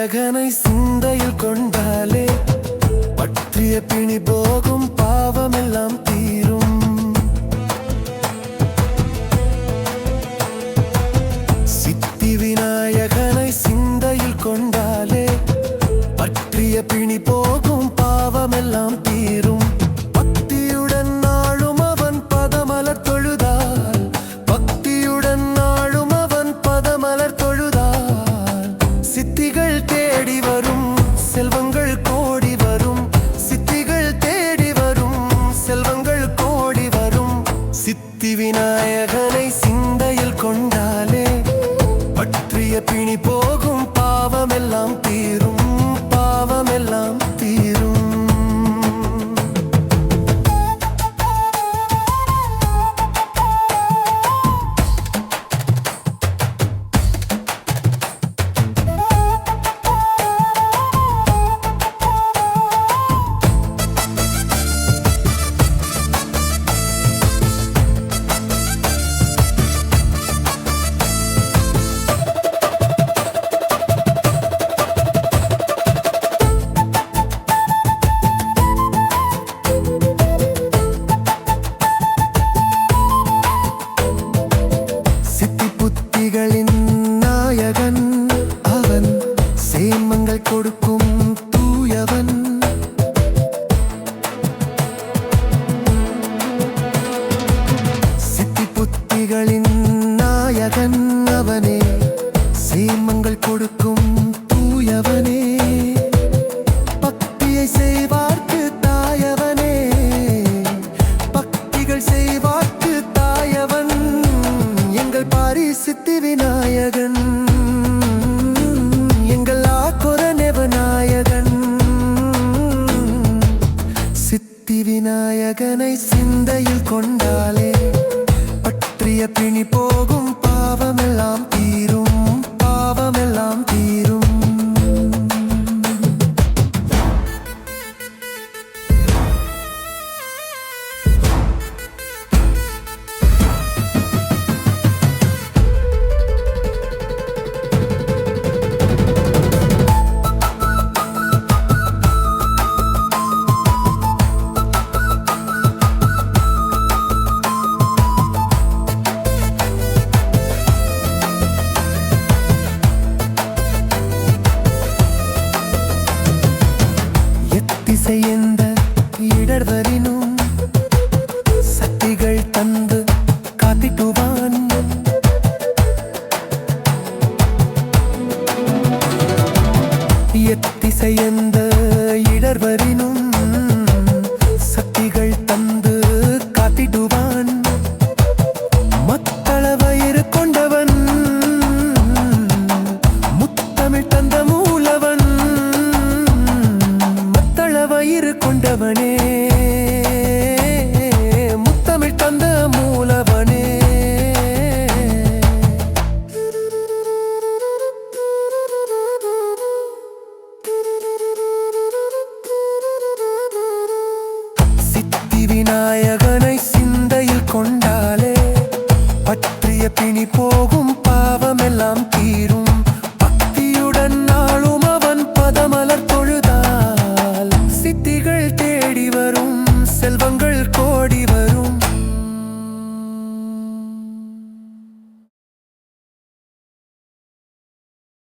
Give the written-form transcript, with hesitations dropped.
விநாயகனை சிந்தையில் கொண்டாலே பற்றிய பிணி போகும், பாவமெல்லாம் தீரும். சித்தி விநாயகனை சிந்தையில் கொண்டாலே பற்றிய பிணி போகும், பாவமெல்லாம் தீரும். பக்தியுடன் நாளும் அவன் பதமலர் தொழுதால், பக்தியுடன் நாளும் அவன் பதமலர் தொழுதால் சித்திகள் தேடி வரும், செல்வங்கள் கோடி வரும். சித்திகள் தேடி வரும், செல்வங்கள் கோடி வரும். சித்தி விநாயகனை சிந்தையில் கொண்டாலே பற்றிய பிணி போகும், பாவமெல்லாம் தீரும், பாவமெல்லாம் தீரும். நாயகன் அவன் சேமங்கள் கொடுக்கும் தூயவன். சித்தி புத்திகளின் நாயகன் அவனே, சேமங்கள் கொடுக்கும் தூயவனே. பக்தியை செய்வார்க்கு தாயவனே, பக்திகள் செய்வார்க்கு தாயவன். எங்கள் பாரி சித்தி விநாயகன், எங்கள் ஆக்குரநெவ நாயகன். சித்தி விநாயகனை சிந்தையில் கொண்டாலே பற்றிய பிணி போகும், பாவமெல்லாம் தீரும், பாவமெல்லாம் தீரும். எந்த இடர்வரினும் சக்திகள் தந்து காத்திட்டுவான். எத்திசை எந்த இடர்வரினும் சக்திகள் தந்து காத்திடுவான். மத்தளவயிறு கொண்டவன், முத்தமிழ் தந்த மூலவன். வயிறு கொண்டவனே, முத்தமிழ் தந்த மூலவனே. சித்தி விநாயகனை சிந்தையில் கொண்டாலே பற்றிய பிணி போகும், பாவமெல்லாம் தீரும்.